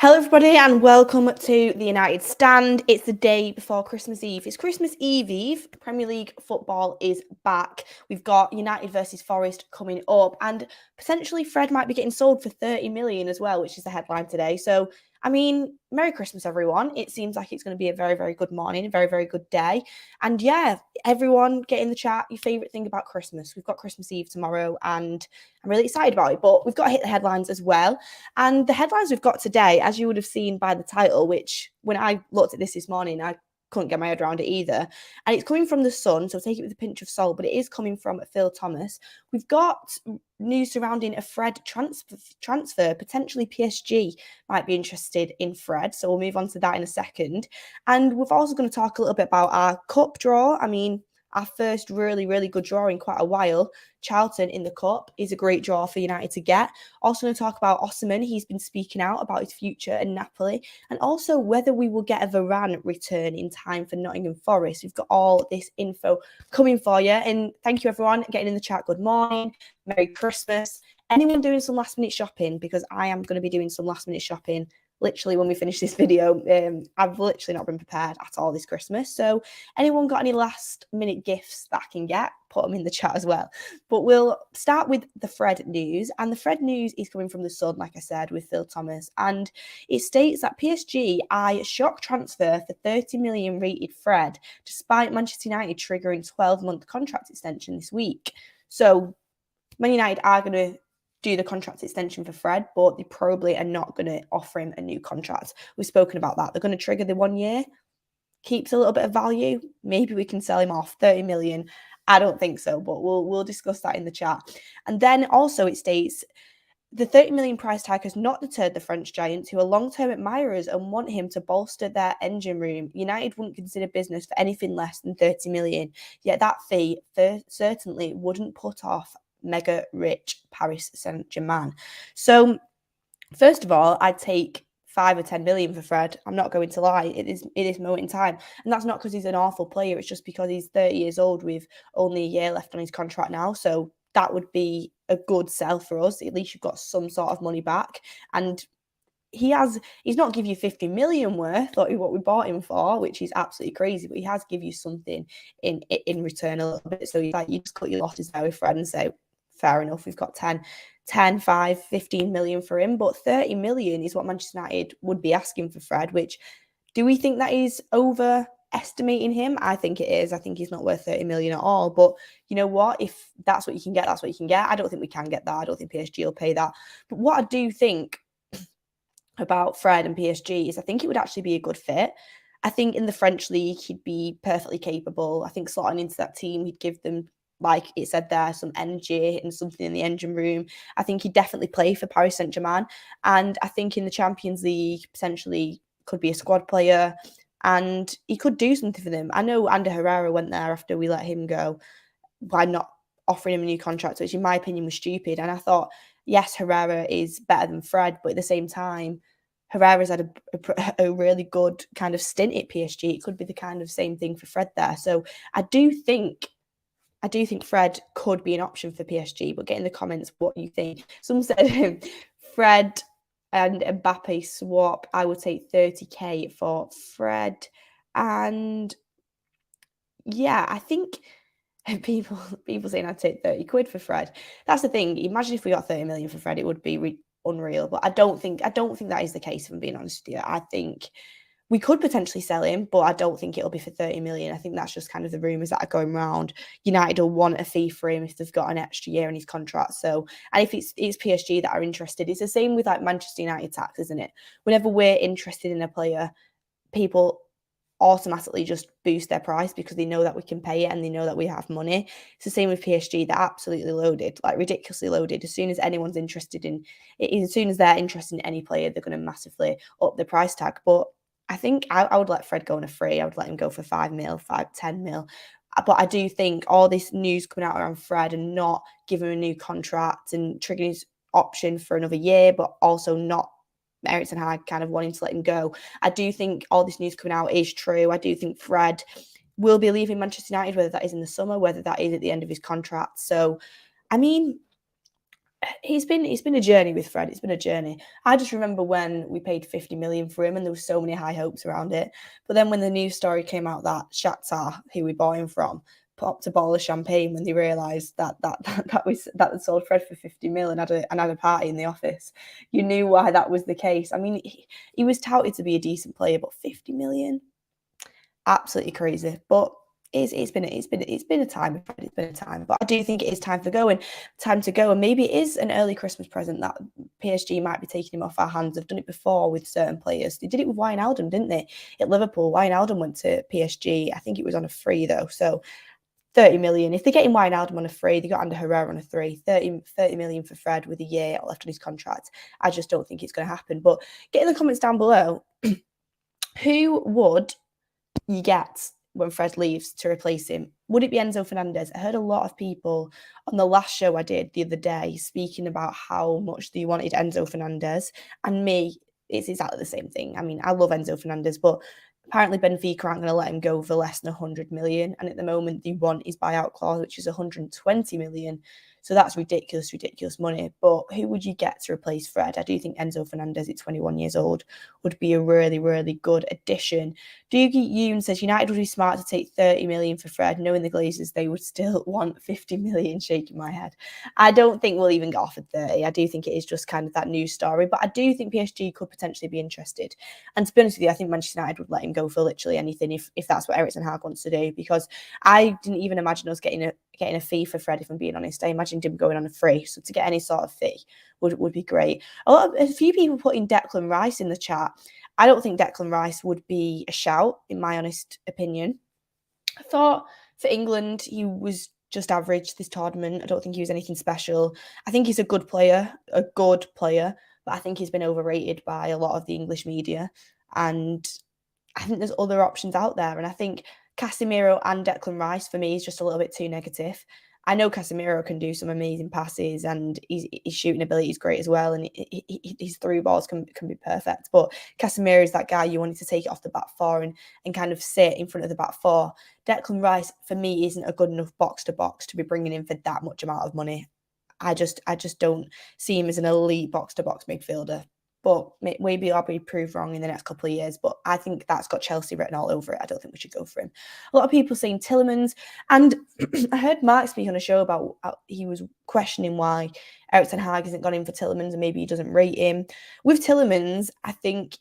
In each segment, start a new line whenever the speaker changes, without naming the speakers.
Hello, everybody, and welcome to the United Stand. It's the day before Christmas Eve. It's Christmas Eve. Premier League football is back. We've got United versus Forest coming up, and potentially Fred might be getting sold for 30 million as well, which is the headline today. So, I mean, Merry Christmas, everyone. It seems like it's going to be a very, very good morning, a very, very good day. And yeah, everyone get in the chat your favourite thing about Christmas. We've got Christmas Eve tomorrow, and I'm really excited about it, but we've got to hit the headlines as well. And the headlines we've got today, as you would have seen by the title, which when I looked at this morning, I couldn't get my head around it either. And it's coming from The Sun, so take it with a pinch of salt, but it is coming from Phil Thomas. We've got news surrounding a Fred transfer. Potentially PSG might be interested in Fred, so we'll move on to that in a second. And we're also going to talk a little bit about our cup draw. I mean, our first really, really good draw in quite a while. Charlton in the Cup is a great draw for United to get. Also going to talk about Osimhen. He's been speaking out about his future in Napoli. And also whether we will get a Varane return in time for Nottingham Forest. We've got all this info coming for you. And thank you, everyone, getting in the chat. Good morning. Merry Christmas. Anyone doing some last-minute shopping? Because I am going to be doing some last-minute shopping literally when we finish this video. I've literally not been prepared at all this Christmas. So anyone got any last minute gifts that I can get, put them in the chat as well. But we'll start with the Fred news. And the Fred news is coming from The Sun, like I said, with Phil Thomas. And it states that PSG eye shock transfer for 30 million rated Fred, despite Manchester United triggering 12-month contract extension this week. So Man United are going to do the contract extension for Fred, but they probably are not going to offer him a new contract. We've spoken about that. They're going to trigger the 1 year, keeps a little bit of value. Maybe we can sell him off 30 million. I don't think so, but we'll discuss that in the chat. And then also it states the 30 million price tag has not deterred the French giants, who are long-term admirers and want him to bolster their engine room. United wouldn't consider business for anything less than 30 million. Yet that fee certainly wouldn't put off mega rich Paris Saint-Germain. So first of all, I'd take 5 or 10 million for Fred. I'm not going to lie. It is moment in time. And that's not because he's an awful player. It's just because he's 30 years old with only a year left on his contract now. So that would be a good sell for us. At least you've got some sort of money back. And he's not give you 50 million worth like what we bought him for, which is absolutely crazy, but he has give you something in return a little bit. So you just cut your losses there with Fred and say, fair enough, we've got 10, 5, 15 million for him, but 30 million is what Manchester United would be asking for Fred, which, do we think that is overestimating him? I think it is. I think he's not worth 30 million at all, but you know what? If that's what you can get, that's what you can get. I don't think we can get that. I don't think PSG will pay that. But what I do think about Fred and PSG is I think it would actually be a good fit. I think in the French league, he'd be perfectly capable. I think slotting into that team, he'd give them, like it said there, some energy and something in the engine room. I think he'd definitely play for Paris Saint-Germain. And I think in the Champions League, potentially could be a squad player and he could do something for them. I know Ander Herrera went there after we let him go by not offering him a new contract, which in my opinion was stupid. And I thought, yes, Herrera is better than Fred, but at the same time, Herrera's had a really good kind of stint at PSG. It could be the kind of same thing for Fred there. So I do think Fred could be an option for PSG, but get in the comments what you think. Some said Fred and Mbappe swap. I would take 30k for Fred. And yeah, I think people saying I'd take 30 quid for Fred. That's the thing. Imagine if we got 30 million for Fred, it would be unreal. But I don't think that is the case, if I'm being honest with you. I think we could potentially sell him, but I don't think it'll be for 30 million. I think that's just kind of the rumours that are going around. United will want a fee for him if they've got an extra year in his contract. So, and if it's PSG that are interested, it's the same with like Manchester United tax, isn't it? Whenever we're interested in a player, people automatically just boost their price because they know that we can pay it and they know that we have money. It's the same with PSG. They're absolutely loaded, like ridiculously loaded. As soon as anyone's interested in it, as soon as they're interested in any player, they're going to massively up the price tag. But I think I would let Fred go on a free. I would let him go for 5 mil, 10 mil. But I do think all this news coming out around Fred and not giving him a new contract and triggering his option for another year, but also not Ericsson had kind of wanting to let him go. I do think all this news coming out is true. I do think Fred will be leaving Manchester United, whether that is in the summer, whether that is at the end of his contract. So, I mean, He's been a journey with Fred. It's been a journey. I just remember when we paid 50 million for him, and there was so many high hopes around it. But then when the news story came out that Shakhtar, who we bought him from, popped a bottle of champagne when they realised that had sold Fred for 50 mil and had a party in the office. You knew why that was the case. I mean, he was touted to be a decent player, but 50 million, absolutely crazy. But it's been a time. It's been a time. But I do think it is time to go, and maybe it is an early Christmas present that PSG might be taking him off our hands. They've done it before with certain players. They did it with Wijnaldum, didn't they? At Liverpool, Wijnaldum went to PSG. I think it was on a free though. So 30 million. If they're getting Wijnaldum on a free, they got Ander Herrera on a 30 million for Fred with a year left on his contract. I just don't think it's going to happen. But get in the comments down below, who would you get when Fred leaves to replace him? Would it be Enzo Fernandez? I heard a lot of people on the last show I did the other day speaking about how much they wanted Enzo Fernandez, and me, it's exactly the same thing. I mean, I love Enzo Fernandez, but apparently Benfica aren't going to let him go for less than 100 million, and at the moment they want his buyout clause, which is 120 million. So that's ridiculous money. But who would you get to replace Fred? I do think Enzo Fernandez, at 21 years old, would be a really, really good addition. Doogie Yoon says United would be smart to take 30 million for Fred, knowing the Glazers, they would still want 50 million, shaking my head. I don't think we'll even get offered 30. I do think it is just kind of that news story, but I do think PSG could potentially be interested. And to be honest with you, I think Manchester United would let him go for literally anything if that's what Erik ten Hag wants to do, because I didn't even imagine us getting a fee for Fred, if I'm being honest. I imagined him going on a free. So to get any sort of fee would be great. A few people putting Declan Rice in the chat. I don't think Declan Rice would be a shout, in my honest opinion. I thought for England, he was just average this tournament. I don't think he was anything special. I think he's a good player, but I think he's been overrated by a lot of the English media. And I think there's other options out there. And I think Casemiro and Declan Rice, for me, is just a little bit too negative. I know Casemiro can do some amazing passes, and his shooting ability is great as well, and his through balls can be perfect. But Casemiro is that guy you wanted to take it off the back four and kind of sit in front of the back four. Declan Rice, for me, isn't a good enough box to box to be bringing in for that much amount of money. I just don't see him as an elite box to box midfielder. But maybe I'll be proved wrong in the next couple of years. But I think that's got Chelsea written all over it. I don't think we should go for him. A lot of people saying Tielemans. And I heard Mark speak on a show about he was questioning why Erik ten Hag hasn't gone in for Tielemans and maybe he doesn't rate him. With Tielemans, I think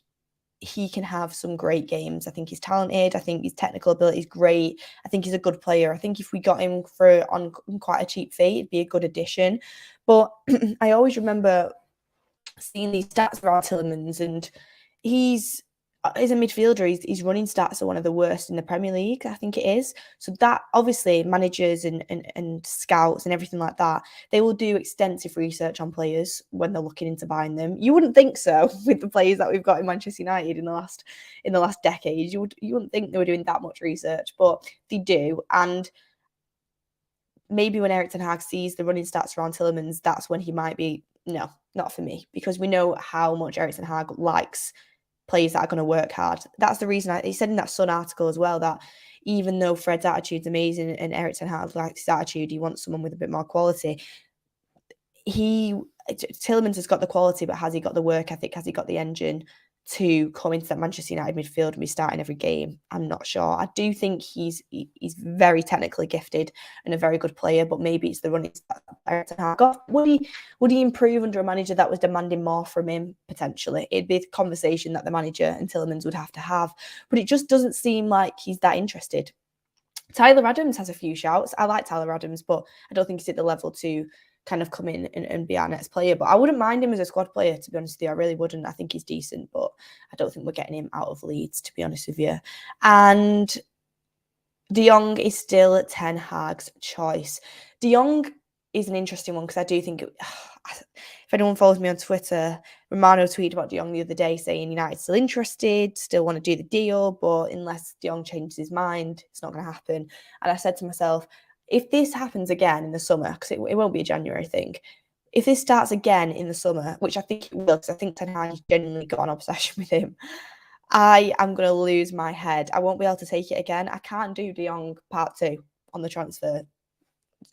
he can have some great games. I think he's talented. I think his technical ability is great. I think he's a good player. I think if we got him on quite a cheap fee, it'd be a good addition. But I always remember seeing these stats around Tielemans, and he's as a midfielder, his running stats are one of the worst in the Premier League, I think it is. So that obviously managers and scouts and everything like that, they will do extensive research on players when they're looking into buying them. You wouldn't think so with the players that we've got in Manchester United in the last decade. You wouldn't think they were doing that much research, but they do. And maybe when Erik ten Hag sees the running stats around Tielemans, that's when he might be, no, not for me, because we know how much Erik ten Hag likes players that are going to work hard. That's the reason he said in that Sun article as well that even though Fred's attitude's amazing and Erik ten Hag likes his attitude, he wants someone with a bit more quality. Tielemans has got the quality, but has he got the work ethic? Has he got the engine to come into that Manchester United midfield and be starting every game? I'm not sure. I do think he's very technically gifted and a very good player, but maybe it's the running that would he improve under a manager that was demanding more from him? Potentially. It'd be a conversation that the manager and Tielemans would have to have, but it just doesn't seem like he's that interested. Tyler Adams has a few shouts. I like Tyler Adams, but I don't think he's at the level to kind of come in and be our next player. But I wouldn't mind him as a squad player, to be honest with you. I really wouldn't. I think he's decent, but I don't think we're getting him out of Leeds, to be honest with you. And De Jong is still Ten Hag's choice. De Jong is an interesting one because I do think, if anyone follows me on Twitter, Romano tweeted about De Jong the other day saying United's still interested, still want to do the deal, but unless De Jong changes his mind, it's not going to happen. And I said to myself, if this happens again in the summer, because it won't be a January thing, if this starts again in the summer, which I think it will, because I think Ten Hag has genuinely got an obsession with him, I am going to lose my head. I won't be able to take it again. I can't do De Jong part 2 on the transfer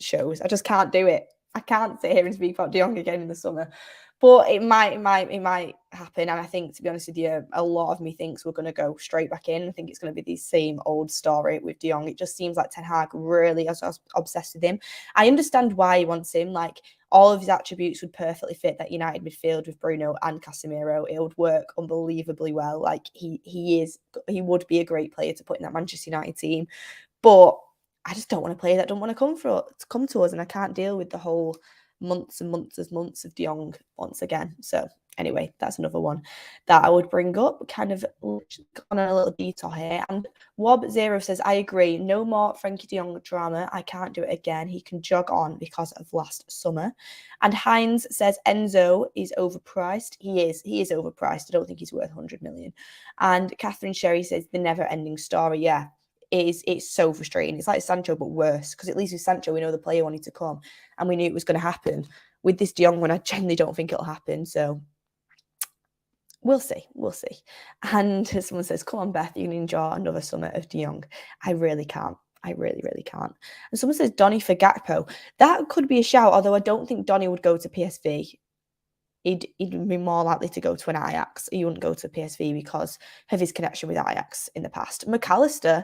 shows. I just can't do it. I can't sit here and speak about De Jong again in the summer. But it might happen. And I think, to be honest with you, a lot of me thinks we're going to go straight back in. I think it's going to be the same old story with De Jong. It just seems like Ten Hag really is obsessed with him. I understand why he wants him. Like, all of his attributes would perfectly fit that United midfield with Bruno and Casemiro. It would work unbelievably well. Like, he would be a great player to put in that Manchester United team. But I just don't want to play that. Don't want to come to us, and I can't deal with the whole months and months of De Jong once again. So anyway, that's another one that I would bring up, kind of on a little detour here. And Wob0 says, I agree. No more Frankie De Jong drama. I can't do it again. He can jog on because of last summer. And Heinz says, Enzo is overpriced. He is overpriced. I don't think he's worth 100 million. And Catherine Sherry says, the never-ending story. Yeah. It's so frustrating. It's like Sancho, but worse, because at least with Sancho, we know the player wanted to come and we knew it was going to happen. With this De Jong one, I genuinely don't think it'll happen. So we'll see. And someone says, come on, Beth, you can enjoy another summer of De Jong. I really can't. I really, really can't. And someone says, Donny for Gakpo. That could be a shout, although I don't think Donny would go to PSV. He'd be more likely to go to an Ajax. He wouldn't go to PSV because of his connection with Ajax in the past. McAllister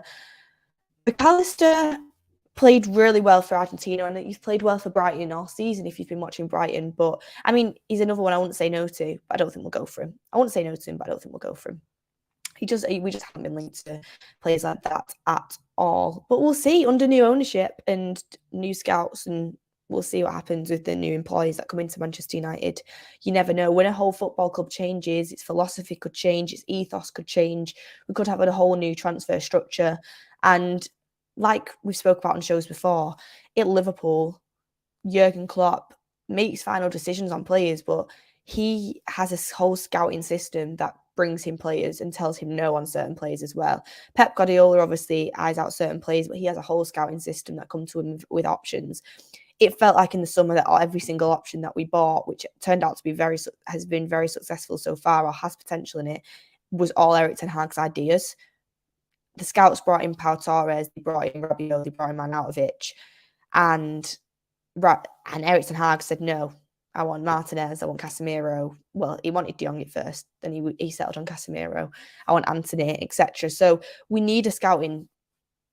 played really well for Argentina, and he's played well for Brighton all season if you've been watching Brighton. But, I mean, he's another one I wouldn't say no to, but I don't think we'll go for him. I wouldn't say no to him, but I don't think we'll go for him. We just haven't been linked to players like that at all. But we'll see under new ownership and new scouts, and we'll see what happens with the new employees that come into Manchester United. You never know. When a whole football club changes, its philosophy could change, its ethos could change. We could have a whole new transfer structure. And like we've spoke about on shows before, at Liverpool, Jurgen Klopp makes final decisions on players, but he has a whole scouting system that brings him players and tells him no on certain players as well. Pep Guardiola obviously eyes out certain players, but he has a whole scouting system that comes to him with options. It felt like in the summer that every single option that we bought, which turned out to be has been very successful so far, or has potential in it, was all Erik ten Hag's ideas. The scouts brought in Pau Torres, they brought in Rabiot, they brought in Manautovic, and Erik ten Hag said, no, I want Martinez, I want Casemiro. Well, he wanted De Jong at first, then he settled on Casemiro. I want Anthony, etc. So we need a scouting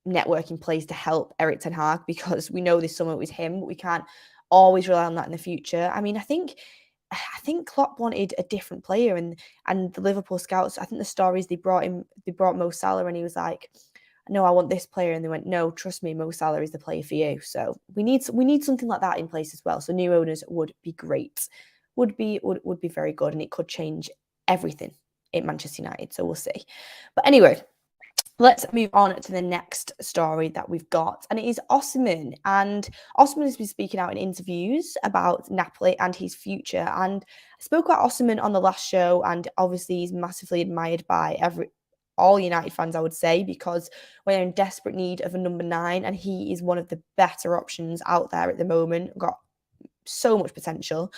network in place to help Erik ten Hag, because we know this summer it was him, but we can't always rely on that in the future. I mean, I think Klopp wanted a different player, and the Liverpool scouts, I think the stories they brought Mo Salah, and he was like, no, I want this player, and they went, no, trust me, Mo Salah is the player for you. So we need something like that in place as well. So new owners would be great, would be very good, and it could change everything at Manchester United. So we'll see. But anyway, let's move on to the next story that we've got, and it is Osimhen. And Osimhen has been speaking out in interviews about Napoli and his future. And I spoke about Osimhen on the last show, and obviously he's massively admired by all United fans, I would say, because we're in desperate need of a number 9, and he is one of the better options out there at the moment. Got so much potential,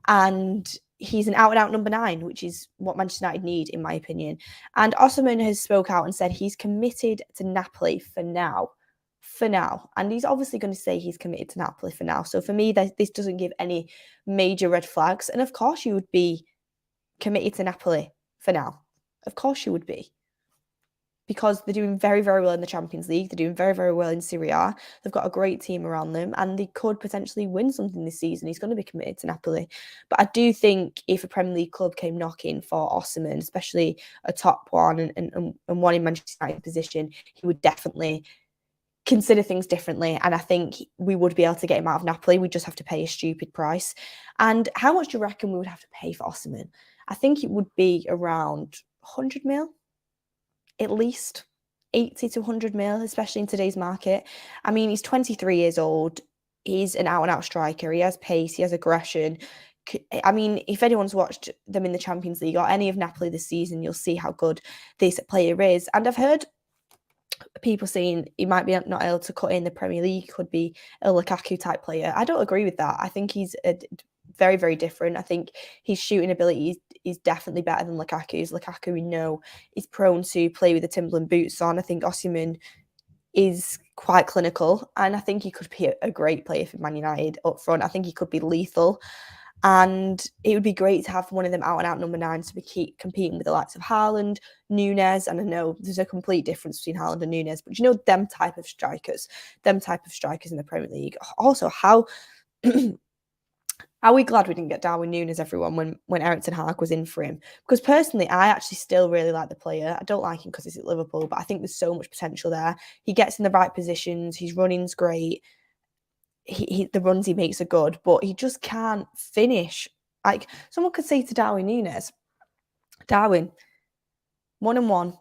and he's an out-and-out number 9, which is what Manchester United need, in my opinion. And Osimhen has spoke out and said he's committed to Napoli for now. And he's obviously going to say he's committed to Napoli for now. So for me, this doesn't give any major red flags. And of course you would be committed to Napoli for now. Of course you would be. Because they're doing very, very well in the Champions League. They're doing very, very well in Serie A. They've got a great team around them, and they could potentially win something this season. He's going to be committed to Napoli. But I do think if a Premier League club came knocking for Osimhen, especially a top one and one in Manchester United position, he would definitely consider things differently. And I think we would be able to get him out of Napoli. We just have to pay a stupid price. And how much do you reckon we would have to pay for Osimhen? I think it would be around 100 mil. At least 80 to 100 mil, especially in today's market. I mean, he's 23 years old. He's an out-and-out striker. He has pace. He has aggression. I mean, if anyone's watched them in the Champions League or any of Napoli this season, you'll see how good this player is. And I've heard people saying he might be not able to cut in the Premier League, could be a Lukaku type player. I don't agree with that. I think he's very, very different. I think his shooting ability is definitely better than Lukaku's. Lukaku, we know, is prone to play with the Timberland boots on. I think Osimhen is quite clinical, and I think he could be a great player for Man United up front. I think he could be lethal, and it would be great to have one of them out and out number 9 so we keep competing with the likes of Haaland, Nunes, and I know there's a complete difference between Haaland and Nunes, but them type of strikers in the Premier League. Also, how are we glad we didn't get Darwin Núñez, everyone, when Erik ten Hag was in for him? Because personally, I actually still really like the player. I don't like him because he's at Liverpool, but I think there's so much potential there. He gets in the right positions. His running's great. The runs he makes are good, but he just can't finish. Like, someone could say to Darwin Núñez, Darwin, 1-on-1,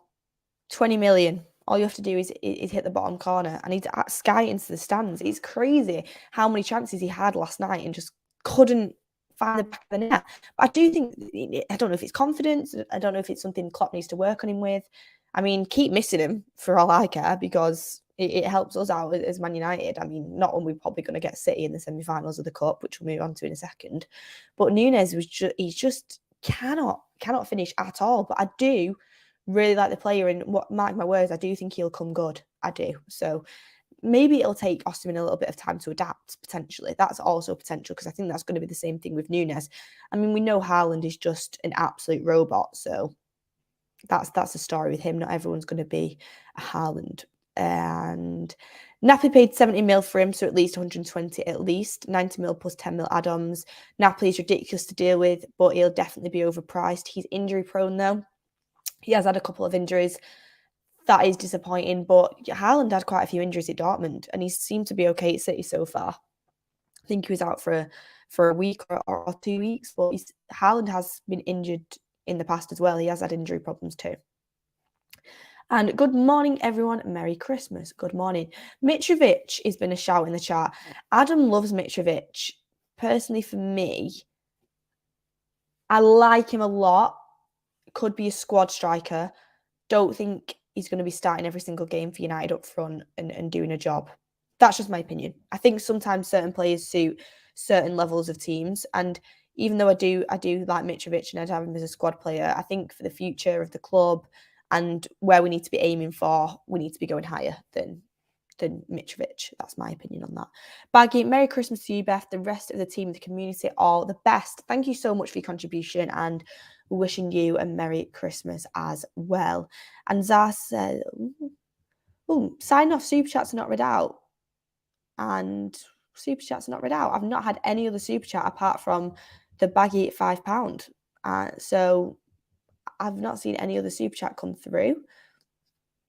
20 million. All you have to do is hit the bottom corner, and he's at sky into the stands. It's crazy how many chances he had last night and just couldn't find the back of the net. But I do think, I don't know if it's confidence. I don't know if it's something Klopp needs to work on him with. I mean, keep missing him for all I care, because it helps us out as Man United. I mean, not when we're probably going to get City in the semi-finals of the Cup, which we'll move on to in a second. But Núñez he just cannot finish at all. But I do really like the player, and mark my words, I do think he'll come good. I do. So maybe it'll take Osimhen a little bit of time to adapt, potentially. That's also potential, because I think that's going to be the same thing with Núñez. I mean, we know Haaland is just an absolute robot, so that's the story with him. Not everyone's going to be a Haaland. And Napoli paid 70 mil for him, so at least 120 at least. 90 mil plus 10 mil add-ons. Napoli is ridiculous to deal with, but he'll definitely be overpriced. He's injury prone though. He has had a couple of injuries. That is disappointing, but Haaland had quite a few injuries at Dortmund, and he seemed to be okay at City so far. I think he was out for a week or 2 weeks, but Haaland has been injured in the past as well. He has had injury problems too. And good morning, everyone. Merry Christmas. Good morning. Mitrovic has been a shout in the chat. Adam loves Mitrovic. Personally, for me, I like him a lot. Could be a squad striker. Don't think he's going to be starting every single game for United up front and doing a job. That's just my opinion. I think sometimes certain players suit certain levels of teams, and even though I do like Mitrovic and I'd have him as a squad player, I think for the future of the club and where we need to be aiming for, we need to be going higher than Mitrovic. That's my opinion on that. Baggy, Merry Christmas to you, Beth, the rest of the team, the community, all the best. Thank you so much for your contribution, and wishing you a Merry Christmas as well. And Zaz said, sign off, super chats are not read out. And super chats are not read out. I've not had any other super chat apart from the Baggy at £5. So I've not seen any other super chat come through.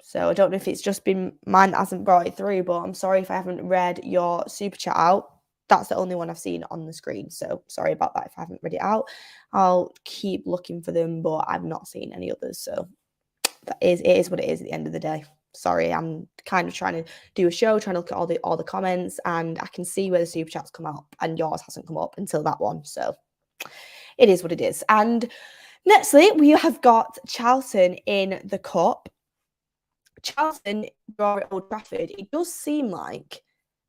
So I don't know if it's just been mine that hasn't brought it through, but I'm sorry if I haven't read your super chat out. That's the only one I've seen on the screen. So sorry about that if I haven't read it out. I'll keep looking for them, but I've not seen any others. So it is what it is at the end of the day. Sorry, I'm kind of trying to do a show, trying to look at all the comments, and I can see where the super chats come up, and yours hasn't come up until that one. So it is what it is. And nextly, we have got Charlton in the Cup. Charlton draw at Old Trafford. It does seem like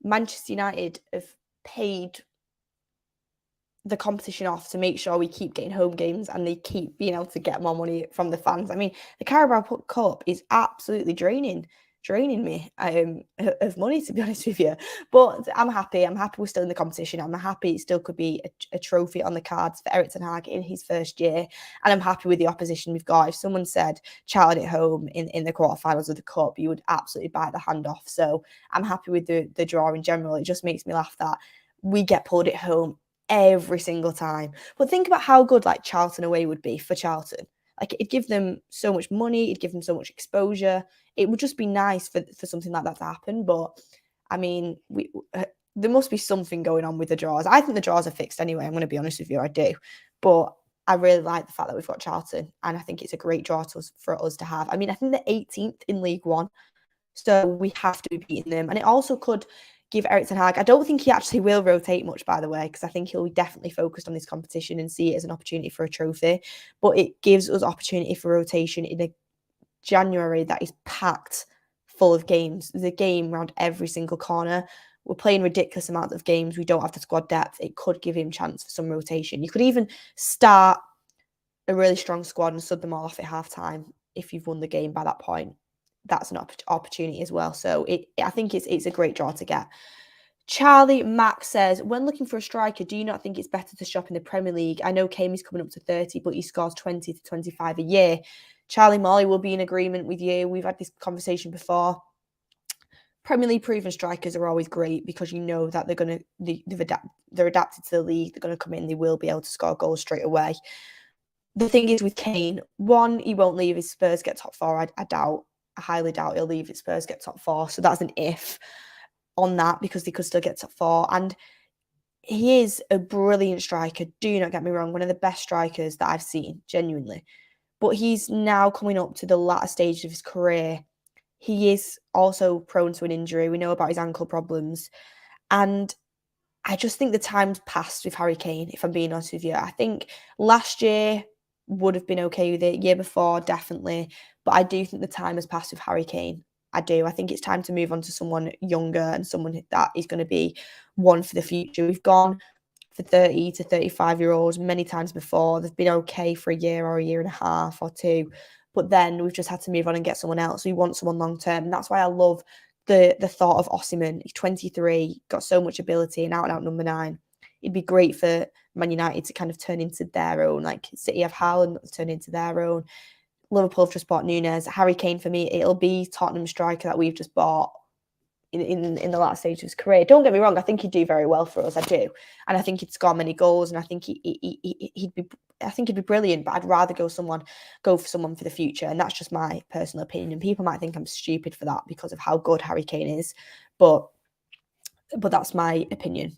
Manchester United have paid the competition off to make sure we keep getting home games and they keep being able to get more money from the fans. I mean, the Carabao Cup is absolutely draining me of money, to be honest with you. But I'm happy. I'm happy we're still in the competition. I'm happy it still could be a trophy on the cards for Erik ten Hag in his first year. And I'm happy with the opposition we've got. If someone said Charlton at home in the quarterfinals of the Cup, you would absolutely bite the hand off. So I'm happy with the draw in general. It just makes me laugh that we get pulled at home every single time. But think about how good like Charlton away would be for Charlton. Like, it'd give them so much money, it'd give them so much exposure. It would just be nice for something like that to happen. But I mean, there must be something going on with the draws. I think the draws are fixed anyway. I'm going to be honest with you, I do. But I really like the fact that we've got Charlton, and I think it's a great draw for us to have. I mean, I think they're 18th in League One, so we have to be beating them. And it also could give Erik ten Hag, I don't think he actually will rotate much, by the way, because I think he'll be definitely focused on this competition and see it as an opportunity for a trophy. But it gives us opportunity for rotation in a January that is packed full of games. There's a game around every single corner. We're playing ridiculous amounts of games. We don't have the squad depth. It could give him chance for some rotation. You could even start a really strong squad and sub them all off at half time if you've won the game by that point. that's an opportunity as well. So I think it's a great draw to get. Charlie Mack says, when looking for a striker, do you not think it's better to shop in the Premier League? I know Kane is coming up to 30, but he scores 20 to 25 a year. Charlie Molly will be in agreement with you. We've had this conversation before. Premier League proven strikers are always great because you know that they're adapted to the league. They're going to come in, they will be able to score goals straight away. The thing is with Kane, one, he won't leave if Spurs get top four. I doubt, I highly doubt he'll leave if Spurs get top four. So that's an if on that because they could still get top four. And he is a brilliant striker. Do not get me wrong, one of the best strikers that I've seen, genuinely. But he's now coming up to the latter stage of his career. He is also prone to an injury. We know about his ankle problems. And I just think the time's passed with Harry Kane, if I'm being honest with you. I think last year would have been okay with it. Year before, definitely. But I do think the time has passed with Harry Kane. I do. I think it's time to move on to someone younger and someone that is going to be one for the future. We've gone for 30 to 35-year-olds many times before. They've been okay for a year or a year and a half or two. But then we've just had to move on and get someone else. We want someone long-term. And that's why I love the thought of Osimhen. He's 23, got so much ability, and out number 9. It'd be great for Man United to kind of turn into their own. Like City have Haaland turn into their own. Liverpool have just bought Nunes. Harry Kane, for me, it'll be Tottenham striker that we've just bought in the last stage of his career. Don't get me wrong, I think he'd do very well for us. I do. And I think he'd score many goals, and I think he'd be brilliant, but I'd rather go for someone for the future. And that's just my personal opinion. People might think I'm stupid for that because of how good Harry Kane is, but that's my opinion.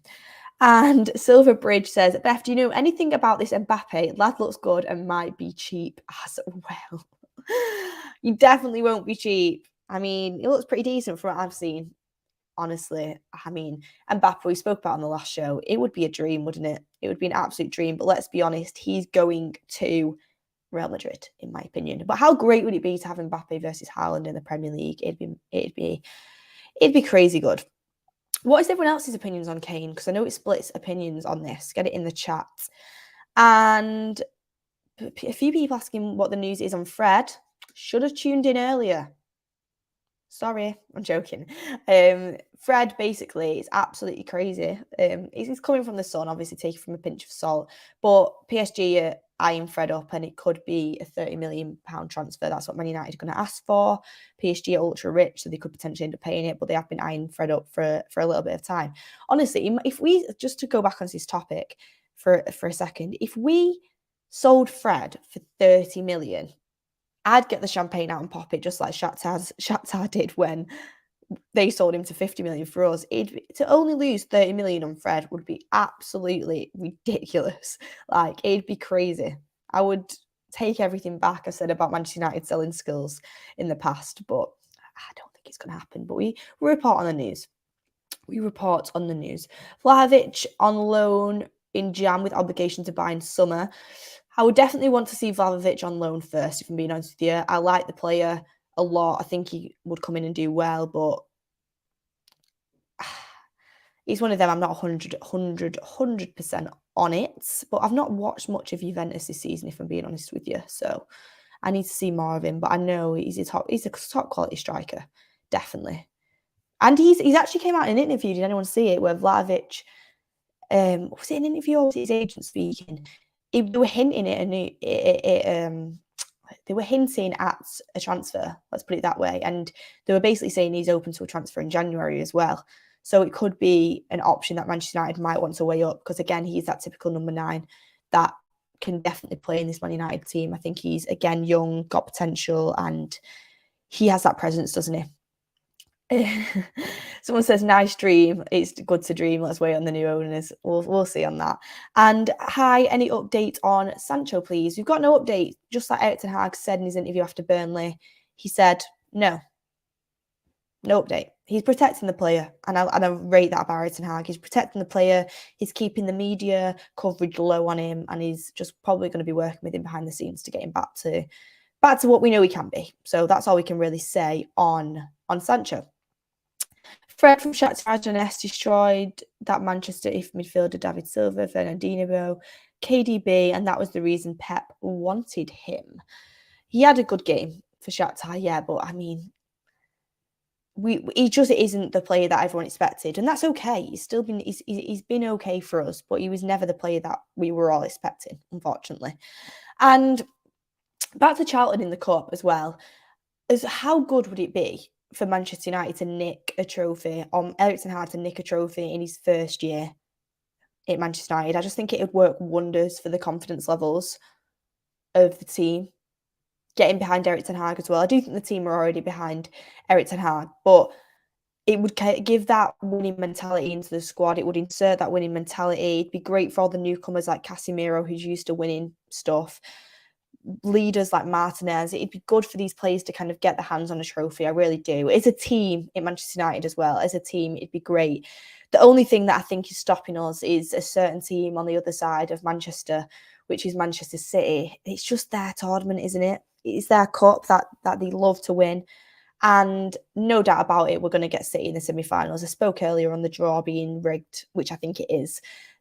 And Silver Bridge says, Beth, do you know anything about this Mbappe? Lad looks good and might be cheap as well. You definitely won't be cheap. I mean, it looks pretty decent from what I've seen. Honestly, I mean, Mbappe, we spoke about on the last show, it would be a dream, wouldn't it? It would be an absolute dream. But let's be honest, he's going to Real Madrid, in my opinion. But how great would it be to have Mbappe versus Haaland in the Premier League? It'd be crazy good. What is everyone else's opinions on Kane? Because I know it splits opinions on this. Get it in the chat. And a few people asking what the news is on Fred. Should have tuned in earlier. Sorry, I'm joking. Fred, basically, is absolutely crazy. He's coming from the sun, obviously taken from a pinch of salt. But PSG are eyeing Fred up, and it could be a £30 million transfer. That's what Man United are going to ask for. PSG are ultra rich, so they could potentially end up paying it, but they have been eyeing Fred up for a little bit of time. Honestly, if we, just to go back on this topic for a second, if we sold Fred for 30 million, I'd get the champagne out and pop it just like Shakhtar did when they sold him to 50 million for us. To only lose 30 million on Fred would be absolutely ridiculous. Like, it'd be crazy. I would take everything back I said about Manchester United selling skills in the past, but I don't think it's going to happen. But we report on the news. Vlahovic on loan in Jam with obligation to buy in summer. I would definitely want to see Vlahovic on loan first, if I'm being honest with you. I like the player a lot. I think he would come in and do well, but he's one of them. I'm not 100% on it, but I've not watched much of Juventus this season, if I'm being honest with you. So I need to see more of him, but I know he's a top quality striker, definitely. And he's actually came out in an interview. Did anyone see it? Where Vlahovic, was it an interview or was it his agent speaking? They were hinting they were hinting at a transfer, let's put it that way. And they were basically saying he's open to a transfer in January as well. So it could be an option that Manchester United might want to weigh up because, again, he's that typical number 9 that can definitely play in this Man United team. I think he's, again, young, got potential, and he has that presence, doesn't he? Someone says, nice dream. It's good to dream. Let's wait on the new owners. We'll see on that. And hi, any update on Sancho, please? We've got no update. Just like Erik ten Hag said in his interview after Burnley, he said, no update. He's protecting the player, and I rate that about Erik ten Hag. He's protecting the player. He's keeping the media coverage low on him, and he's just probably going to be working with him behind the scenes to get him back to what we know he can be. So that's all we can really say on Sancho. Fred from Shakhtar Donetsk destroyed that Manchester midfielder David Silva, Fernandinho, KDB, and that was the reason Pep wanted him. He had a good game for Shakhtar, yeah, but I mean, he just isn't the player that everyone expected, and that's okay. He's been okay for us, but he was never the player that we were all expecting, unfortunately. And back to Charlton in the cup as well. As how good would it be for Manchester United to nick a trophy, Eric Ten Hag to nick a trophy in his first year at Manchester United? I just think it would work wonders for the confidence levels of the team. Getting behind Eric Ten Hag as well. I do think the team are already behind Eric Ten Hag, but it would give that winning mentality into the squad. It would insert that winning mentality. It'd be great for all the newcomers like Casemiro, who's used to winning stuff. Leaders like Martinez. It'd be good for these players to kind of get their hands on a trophy. I really do. As a team in Manchester United as well, as a team, it'd be great. The only thing that I think is stopping us is a certain team on the other side of Manchester, which is Manchester City. It's just their tournament, isn't it? It's their cup that they love to win. And no doubt about it, we're going to get City in the semi-finals. I spoke earlier on the draw being rigged, which I think it is.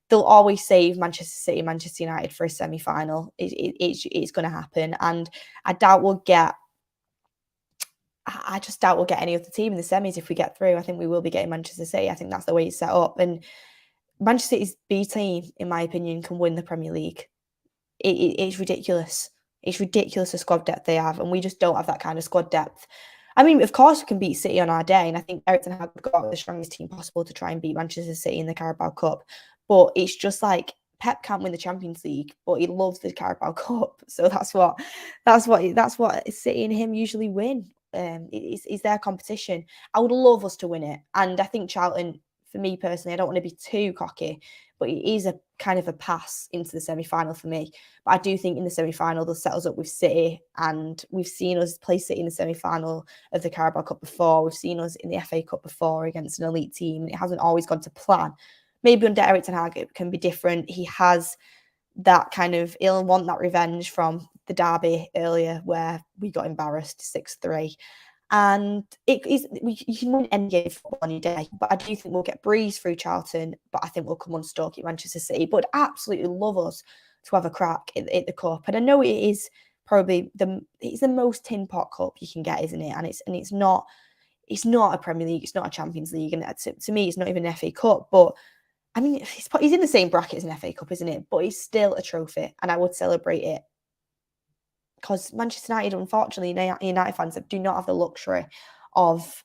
They'll always save Manchester City, Manchester United for a semi-final. It's going to happen. And I just doubt we'll get any other team in the semis if we get through. I think we will be getting Manchester City. I think that's the way it's set up. And Manchester City's B team, in my opinion, can win the Premier League. It's ridiculous. It's ridiculous the squad depth they have. And we just don't have that kind of squad depth. I mean, of course, we can beat City on our day, and I think Eric Ten Hag would go out with the strongest team possible to try and beat Manchester City in the Carabao Cup. But it's just like Pep can't win the Champions League, but he loves the Carabao Cup, so that's what City and him usually win. It's their competition. I would love us to win it, and I think Charlton, for me personally, I don't want to be too cocky, but it is a kind of a pass into the semi-final for me. But I do think in the semi-final, they'll set us up with City, and we've seen us play City in the semi-final of the Carabao Cup before. We've seen us in the FA Cup before against an elite team, and it hasn't always gone to plan. Maybe under Eric Ten Hag, it can be different. He has that kind of, he'll want that revenge from the derby earlier where we got embarrassed 6-3. And you can win any game of football on your day, but I do think we'll get breezed through Charlton, but I think we'll come unstuck at Manchester City. But I'd absolutely love us to have a crack at the cup. And I know it is probably it's the most tin pot cup you can get, isn't it? And it's not a Premier League, it's not a Champions League, and to me, it's not even an FA Cup. But I mean, he's in the same bracket as an FA Cup, isn't it? But it's still a trophy, and I would celebrate it. Because Manchester United, unfortunately, United fans do not have the luxury of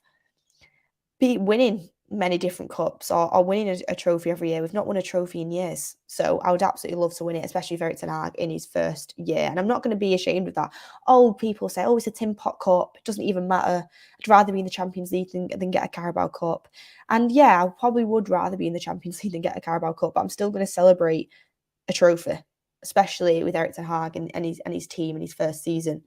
winning many different cups or winning a trophy every year. We've not won a trophy in years. So I would absolutely love to win it, especially if Eric Ten Hag in his first year. And I'm not going to be ashamed of that. People say, it's a tin pot cup. It doesn't even matter. I'd rather be in the Champions League than get a Carabao Cup. And yeah, I probably would rather be in the Champions League than get a Carabao Cup. But I'm still going to celebrate a trophy, especially with Eric Ten Hag and his team in his first season.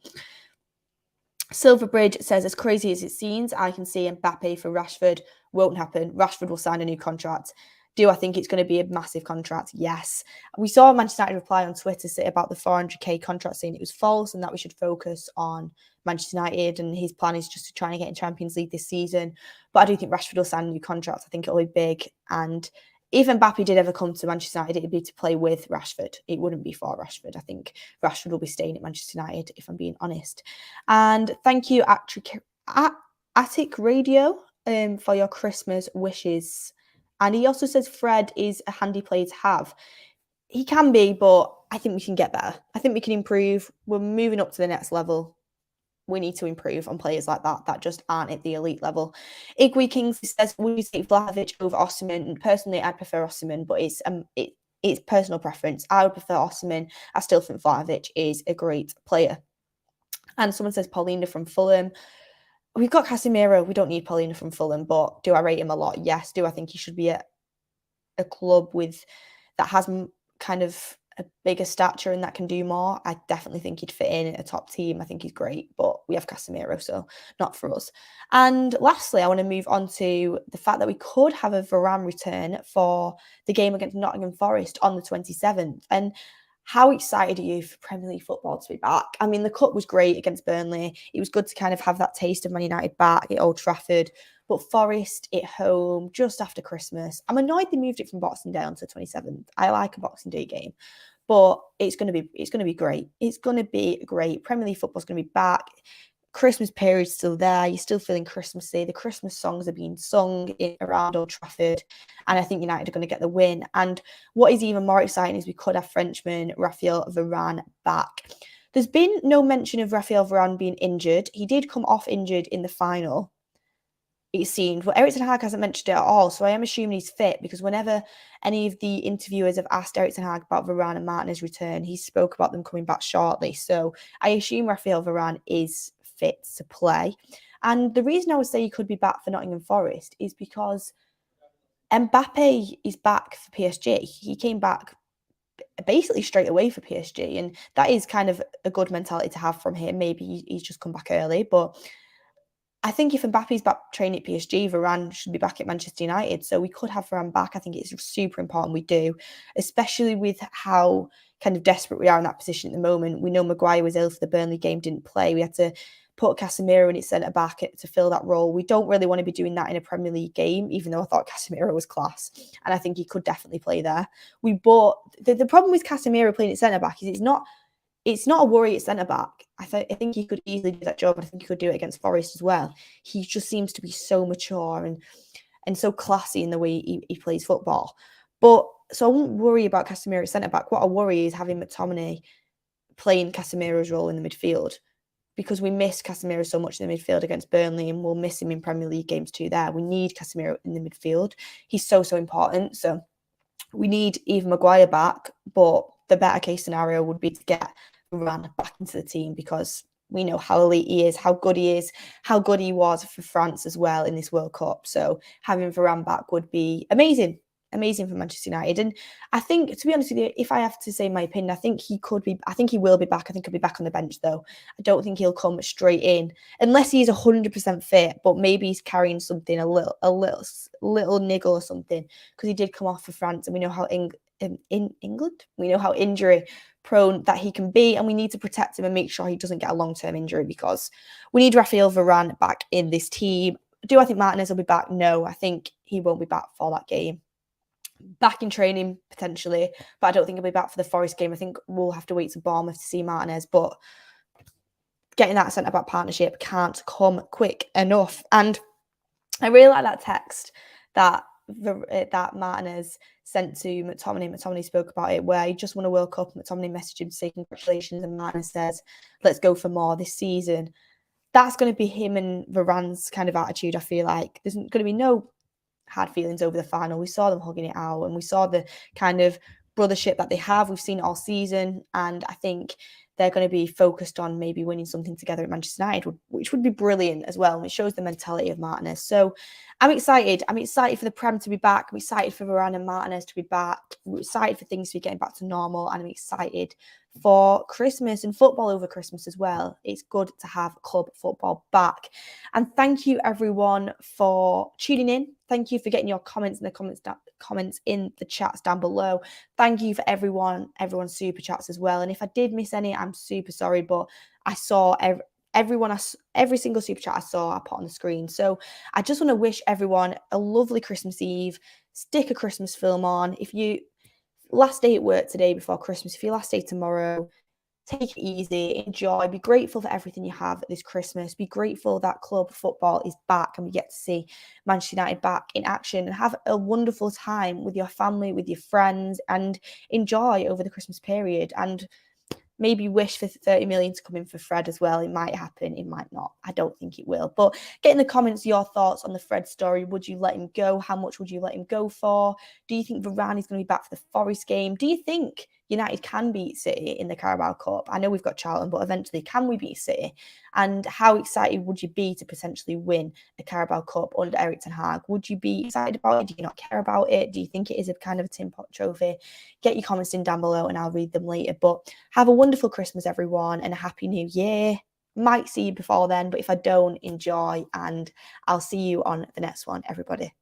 Silverbridge says, as crazy as it seems, I can see Mbappe for Rashford. Won't happen. Rashford will sign a new contract. Do I think it's going to be a massive contract? Yes. We saw Manchester United reply on Twitter say about the 400k contract, saying it was false and that we should focus on Manchester United, and his plan is just to try and get in Champions League this season. But I do think Rashford will sign a new contract. I think it'll be big. And if Mbappe did ever come to Manchester United, it'd be to play with Rashford. It wouldn't be for Rashford. I think Rashford will be staying at Manchester United, if I'm being honest. And thank you, Attic Radio, for your Christmas wishes. And he also says Fred is a handy player to have. He can be, but I think we can get better. I think we can improve. We're moving up to the next level. We need to improve on players like that just aren't at the elite level. Igwe Kings says, would you take Vlahovic over Osimhen? Personally, I'd prefer Osimhen, but it's personal preference. I would prefer Osimhen. I still think Vlahovic is a great player. And someone says Paulina from Fulham. We've got Casemiro. We don't need Paulina from Fulham, but do I rate him a lot? Yes. Do I think he should be at a club that has kind of a bigger stature and that can do more? I definitely think he'd fit in a top team. I think he's great, but we have Casemiro, so not for us. And lastly, I want to move on to the fact that we could have a Varane return for the game against Nottingham Forest on the 27th. And how excited are you for Premier League football to be back? I mean, the cup was great against Burnley. It was good to kind of have that taste of Man United back at Old Trafford. But Forest at home just after Christmas. I'm annoyed they moved it from Boxing Day onto the 27th. I like a Boxing Day game, but it's going to be great. It's going to be great. Premier League football's going to be back. Christmas period's still there. You're still feeling Christmassy. The Christmas songs are being sung around Old Trafford. And I think United are going to get the win. And what is even more exciting is we could have Frenchman Raphael Varane back. There's been no mention of Raphael Varane being injured. He did come off injured in the final, it seemed. But Erik ten Hag hasn't mentioned it at all. So I am assuming he's fit, because whenever any of the interviewers have asked Erik ten Hag about Varane and Martinez's return, he spoke about them coming back shortly. So I assume Raphael Varane is fit to play. And the reason I would say he could be back for Nottingham Forest is because Mbappe is back for PSG. He came back basically straight away for PSG, and that is kind of a good mentality to have from him. Maybe he's just come back early, but I think if Mbappe's back training at PSG, Varane should be back at Manchester United. So we could have Varane back. I think it's super important we do, especially with how kind of desperate we are in that position at the moment. We know Maguire was ill for the Burnley game, didn't play. We had to put Casemiro in at centre back to fill that role. We don't really want to be doing that in a Premier League game, even though I thought Casemiro was class. And I think he could definitely play there. The problem with Casemiro playing at centre back is it's not a worry at centre back. I think he could easily do that job. I think he could do it against Forest as well. He just seems to be so mature and so classy in the way he plays football. So I won't worry about Casemiro at centre back. What I worry is having McTominay playing Casemiro's role in the midfield, because we miss Casemiro so much in the midfield against Burnley, and we'll miss him in Premier League games too there. We need Casemiro in the midfield. He's so important. So we need even Maguire back, but the better case scenario would be to get Varane back into the team, because we know how elite he is, how good he was for France as well in this World Cup. So having Varane back would be amazing for Manchester United. And I think, to be honest with you, if I have to say my opinion, I think he will be back. I think he'll be back on the bench though. I don't think he'll come straight in unless he's 100% fit, but maybe he's carrying something, a little niggle or something, because he did come off for France, and we know how we know how injury prone that he can be, and we need to protect him and make sure he doesn't get a long-term injury, because we need Raphael Varane back in this team. Do I think Martinez will be back? No, I think he won't be back for that game. Back in training potentially, but I don't think he'll be back for the Forest game. I think we'll have to wait to Bournemouth to see Martinez, but getting that centre-back partnership can't come quick enough. And I really like that text that Martinez sent to McTominay. McTominay spoke about it, where he just won a World Cup. McTominay messaged him to say congratulations, and Martinez says, let's go for more this season. That's going to be him and Varane's kind of attitude. I feel like there's going to be no hard feelings over the final. We saw them hugging it out, and we saw the kind of brothership that they have. We've seen it all season, and I think they're going to be focused on maybe winning something together at Manchester United, which would be brilliant as well. And it shows the mentality of Martinez. So I'm excited. I'm excited for the Prem to be back. I'm excited for Varane and Martinez to be back. I'm excited for things to be getting back to normal. And I'm excited for Christmas and football over Christmas as well. It's good to have club football back. And thank you everyone for tuning in. Thank you for getting your comments in the comments in the chats down below. Thank you for everyone's super chats as well. And if I did miss any, I'm super sorry, but I saw every single super chat I saw, I put on the screen. So I just want to wish everyone a lovely Christmas Eve. Stick a Christmas film on. If you last day at work today before Christmas, if your last day tomorrow, take it easy, enjoy, be grateful for everything you have this Christmas. Be grateful that club football is back and we get to see Manchester United back in action, and have a wonderful time with your family, with your friends, and enjoy over the Christmas period. And maybe wish for 30 million to come in for Fred as well. It might happen, it might not. I don't think it will. But get in the comments your thoughts on the Fred story. Would you let him go? How much would you let him go for? Do you think Varane is going to be back for the Forest game? Do you think United can beat City in the Carabao Cup? I know we've got Charlton, but eventually can we beat City? And how excited would you be to potentially win a Carabao Cup under Erik ten Hag? Would you be excited about it? Do you not care about it? Do you think it is a kind of a tin pot trophy? Get your comments in down below and I'll read them later. But have a wonderful Christmas, everyone, and a happy new year. Might see you before then, but if I don't, enjoy, and I'll see you on the next one, everybody.